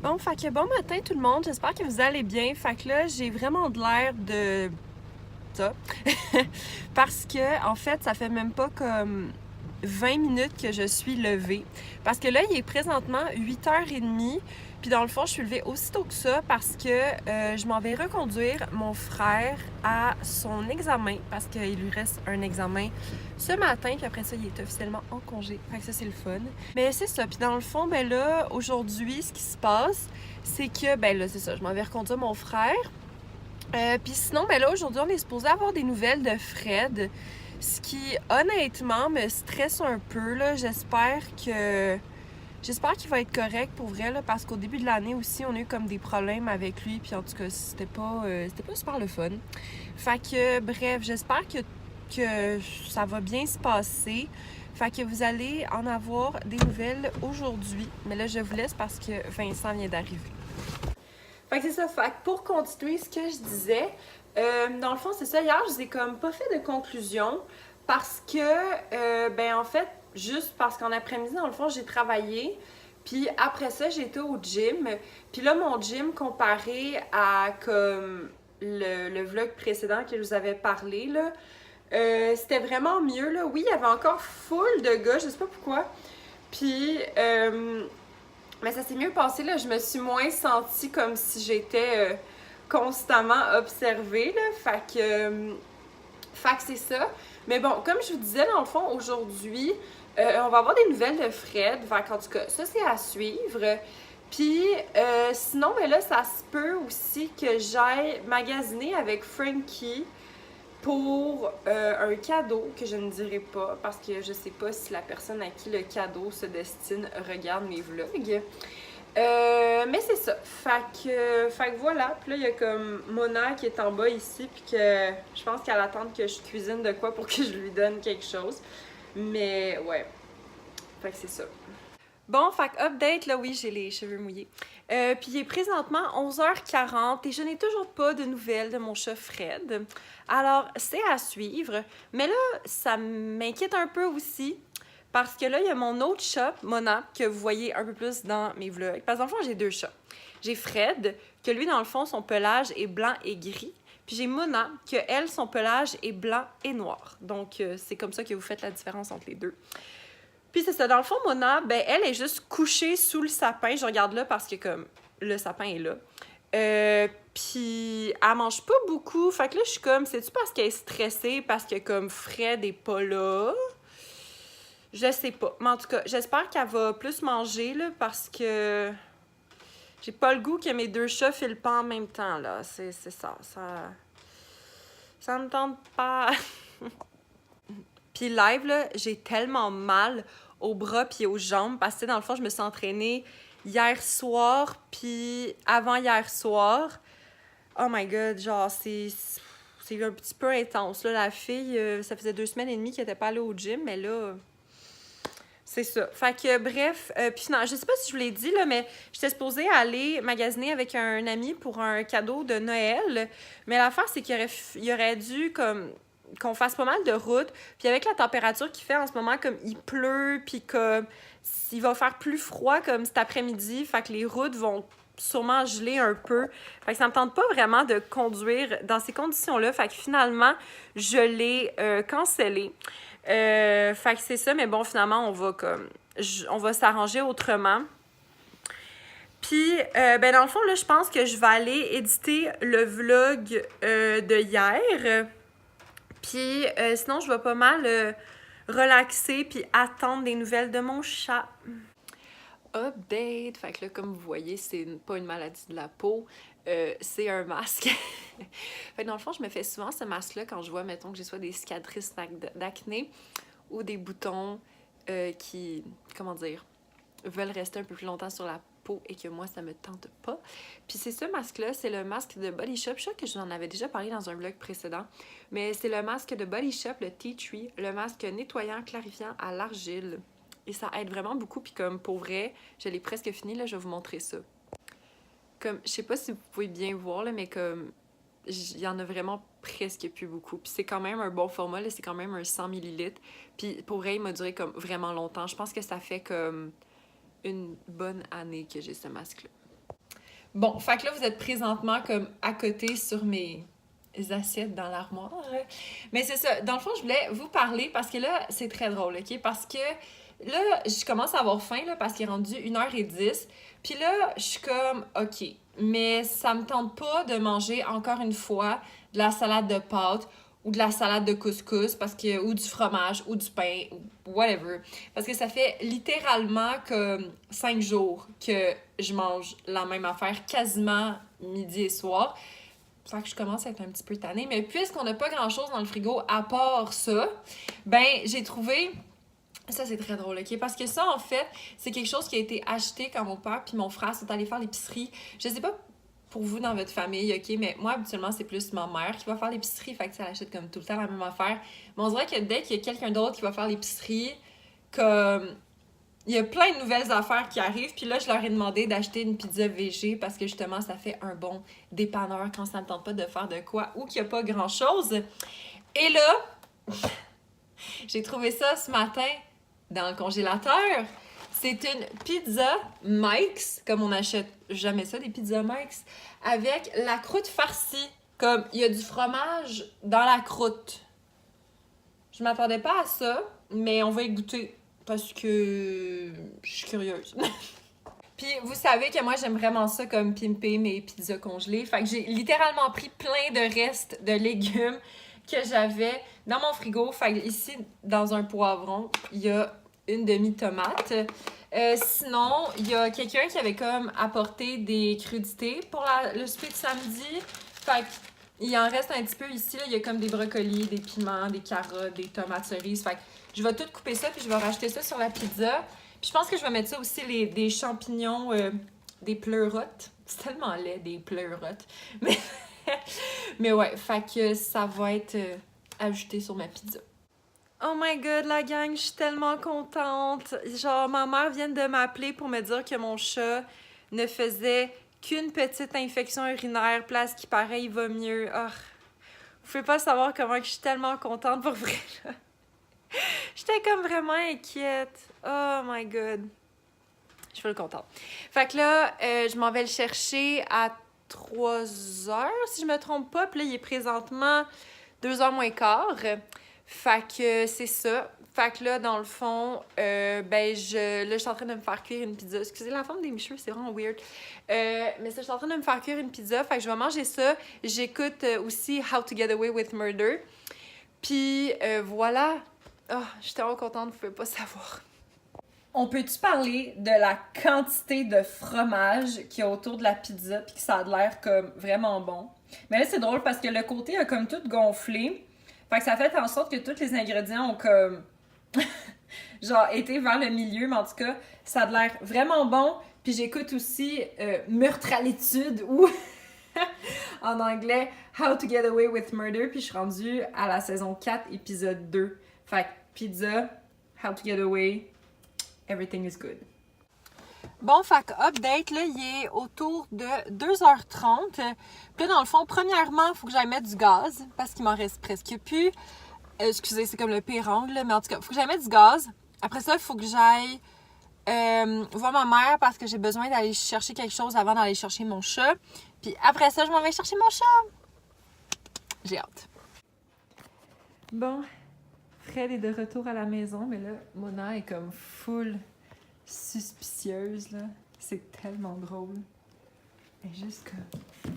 Bon, fait que bon matin tout le monde, j'espère que vous allez bien. Fait que là, j'ai vraiment de l'air de ça. Parce que, en fait, ça fait même pas comme 20 minutes que je suis levée. Parce que là, il est présentement 8h30. Puis dans le fond, je suis levée aussitôt que ça parce que je m'en vais reconduire mon frère à son examen. Parce qu'il lui reste un examen ce matin. Puis après ça, il est officiellement en congé. Fait que ça, c'est le fun. Mais c'est ça. Puis dans le fond, ben là, aujourd'hui, ce qui se passe, c'est que, ben là, c'est ça. Je m'en vais reconduire mon frère. Puis sinon, ben là, aujourd'hui, on est supposé avoir des nouvelles de Fred. Ce qui, honnêtement, me stresse un peu, là. J'espère qu'il va être correct pour vrai, là, parce qu'au début de l'année aussi, on a eu comme des problèmes avec lui, puis en tout cas, c'était pas super le fun. Fait que, bref, j'espère que ça va bien se passer. Fait que vous allez en avoir des nouvelles aujourd'hui. Mais là, je vous laisse parce que Vincent vient d'arriver. Fait que c'est ça. Fait que pour continuer ce que je disais, dans le fond, c'est ça. Hier, je vous ai comme pas fait de conclusion parce que, ben en fait, juste parce qu'en après-midi, dans le fond, j'ai travaillé. Puis après ça, j'étais au gym. Puis là, mon gym, comparé à comme le vlog précédent que je vous avais parlé, là, c'était vraiment mieux, là. Oui, il y avait encore full de gars, je sais pas pourquoi. Puis, mais ça s'est mieux passé, là. Je me suis moins sentie comme si j'étais constamment observée, là. Fait que c'est ça. Mais bon, comme je vous disais, dans le fond, aujourd'hui, on va avoir des nouvelles de Fred. Fait qu'en tout cas, ça, c'est à suivre. Puis, sinon, ben là, ça se peut aussi que j'aille magasiner avec Frankie pour un cadeau que je ne dirai pas parce que je sais pas si la personne à qui le cadeau se destine regarde mes vlogs. Mais c'est ça. Fait que voilà. Puis là, il y a comme Mona qui est en bas ici, puis que je pense qu'elle attend que je cuisine de quoi pour que je lui donne quelque chose. Mais ouais. Fait que c'est ça. Bon, fait que update, là, oui, j'ai les cheveux mouillés. Puis il est présentement 11h40 et je n'ai toujours pas de nouvelles de mon chat Fred. Alors, c'est à suivre. Mais là, ça m'inquiète un peu aussi parce que là, il y a mon autre chat, Mona, que vous voyez un peu plus dans mes vlogs. Parce que dans le fond, j'ai deux chats. J'ai Fred, que lui, dans le fond, son pelage est blanc et gris. Puis j'ai Mona, que elle, son pelage est blanc et noir. Donc, c'est comme ça que vous faites la différence entre les deux. Puis c'est ça, dans le fond, Mona, ben elle est juste couchée sous le sapin. Je regarde là parce que comme le sapin est là. Puis elle mange pas beaucoup. Fait que là, je suis comme, c'est-tu parce qu'elle est stressée parce que comme Fred est pas là? Je sais pas. Mais en tout cas, j'espère qu'elle va plus manger là parce que j'ai pas le goût que mes deux chats filent pas en même temps là. C'est ça. Ça me tente pas. Puis live, là, j'ai tellement mal aux bras puis aux jambes parce que dans le fond, je me suis entraînée hier soir puis avant-hier soir. Oh my God, genre, c'est un petit peu intense, là. La fille, ça faisait 2 semaines et demie qu'elle était pas allée au gym, mais là, c'est ça. Fait que, bref, puis non, je sais pas si je vous l'ai dit, là, mais j'étais supposée aller magasiner avec un ami pour un cadeau de Noël. Mais l'affaire, c'est qu'il aurait dû, comme, qu'on fasse pas mal de route. Puis avec la température qu'il fait en ce moment, comme il pleut, puis comme il va faire plus froid comme cet après-midi, fait que les routes vont sûrement geler un peu. Fait que ça me tente pas vraiment de conduire dans ces conditions-là. Fait que finalement, je l'ai cancellé. Fait que c'est ça, mais bon, finalement, on va s'arranger autrement. Puis, ben dans le fond, là, je pense que je vais aller éditer le vlog de hier. Puis, sinon, je vais pas mal relaxer puis attendre des nouvelles de mon chat. Update! Fait que là, comme vous voyez, c'est pas une maladie de la peau, c'est un masque. Fait que dans le fond, je me fais souvent ce masque-là quand je vois, mettons, que j'ai soit des cicatrices d'acné ou des boutons qui, comment dire, veulent rester un peu plus longtemps sur la peau et que moi, ça me tente pas. Puis c'est ce masque-là, c'est le masque de Body Shop. Je sais que je vous en avais déjà parlé dans un vlog précédent, mais c'est le masque de Body Shop, le Tea Tree, le masque nettoyant, clarifiant à l'argile. Et ça aide vraiment beaucoup, puis comme pour vrai, je l'ai presque fini, là, je vais vous montrer ça. Comme, je sais pas si vous pouvez bien voir, là, mais comme, il y en a vraiment presque plus beaucoup. Puis c'est quand même un bon format, là, c'est quand même un 100 ml. Puis pour vrai, il m'a duré comme vraiment longtemps. Je pense que ça fait comme une bonne année que j'ai ce masque-là. Bon, fait que là, vous êtes présentement comme à côté sur mes assiettes dans l'armoire. Mais c'est ça. Dans le fond, je voulais vous parler parce que là, c'est très drôle, OK? Parce que là, je commence à avoir faim, là, parce qu'il est rendu 1h10. Puis là, je suis comme, OK, mais ça me tente pas de manger encore une fois de la salade de pâtes ou de la salade de couscous parce que ou du fromage ou du pain ou whatever parce que ça fait littéralement comme 5 jours que je mange la même affaire quasiment midi et soir. Fait que je commence à être un petit peu tannée, mais puisqu'on n'a pas grand chose dans le frigo à part ça, ben j'ai trouvé ça, c'est très drôle, OK? Parce que ça, en fait, c'est quelque chose qui a été acheté quand mon père puis mon frère sont allés faire l'épicerie. Je sais pas pour vous dans votre famille, OK? Mais moi, habituellement, c'est plus ma mère qui va faire l'épicerie. Fait que ça, elle achète comme tout le temps la même affaire. Mais on dirait que dès qu'il y a quelqu'un d'autre qui va faire l'épicerie, comme... Il y a plein de nouvelles affaires qui arrivent. Puis là, je leur ai demandé d'acheter une pizza végé parce que justement, ça fait un bon dépanneur quand ça ne tente pas de faire de quoi ou qu'il n'y a pas grand-chose. Et là, j'ai trouvé ça ce matin dans le congélateur. C'est une pizza Mike's, comme on n'achète jamais ça, des pizzas Mike's, avec la croûte farcie. Comme il y a du fromage dans la croûte. Je m'attendais pas à ça, mais on va y goûter parce que je suis curieuse. Puis vous savez que moi j'aime vraiment ça comme pimper mes pizzas congelées. Fait que j'ai littéralement pris plein de restes de légumes que j'avais dans mon frigo. Fait que ici, dans un poivron, il y a une demi-tomate. Sinon, il y a quelqu'un qui avait comme apporté des crudités pour le souper de samedi. Fait qu'il en reste un petit peu ici. Là. Il y a comme des brocolis, des piments, des carottes, des tomates cerises. Fait que je vais tout couper ça puis je vais rajouter ça sur la pizza. Puis je pense que je vais mettre ça aussi des champignons, des pleurotes. C'est tellement laid, des pleurotes. Mais ouais, fait que ça va être ajouté sur ma pizza. Oh my god, la gang, je suis tellement contente. Genre, ma mère vient de m'appeler pour me dire que mon chat ne faisait qu'une petite infection urinaire. Place qui paraît, il va mieux. Oh, vous pouvez pas savoir comment je suis tellement contente pour vrai, là. J'étais comme vraiment inquiète. Oh my god. Je suis contente. Fait que là, je m'en vais le chercher à 3 heures, si je me trompe pas. Puis là, il est présentement 2h moins quart. Fait que c'est ça. Fait que là, dans le fond, là, je suis en train de me faire cuire une pizza. Excusez la forme des cheveux, c'est vraiment weird. Mais ça, je suis en train de me faire cuire une pizza. Fait que je vais manger ça. J'écoute aussi How to Get Away with Murder. Puis voilà. Oh, je suis tellement contente, vous pouvez pas savoir. On peut-tu parler de la quantité de fromage qu'il y a autour de la pizza puis que ça a l'air comme vraiment bon? Mais là, c'est drôle parce que le côté a comme tout gonflé. Fait que ça fait en sorte que tous les ingrédients ont comme genre été vers le milieu, mais en tout cas, ça a l'air vraiment bon. Puis j'écoute aussi Meurtre à l'étude ou en anglais How to Get Away with Murder. Puis je suis rendue à la saison 4, épisode 2. Fait que pizza, How to Get Away, everything is good. Bon, fait que update, là, il est autour de 2h30. Puis là, dans le fond, premièrement, il faut que j'aille mettre du gaz parce qu'il m'en reste presque plus. Excusez, c'est comme le pire angle, mais en tout cas, il faut que j'aille mettre du gaz. Après ça, il faut que j'aille voir ma mère parce que j'ai besoin d'aller chercher quelque chose avant d'aller chercher mon chat. Puis après ça, je m'en vais chercher mon chat. J'ai hâte. Bon, Fred est de retour à la maison, mais là, Mona est comme full suspicieuse, là. C'est tellement drôle. Elle est juste comme...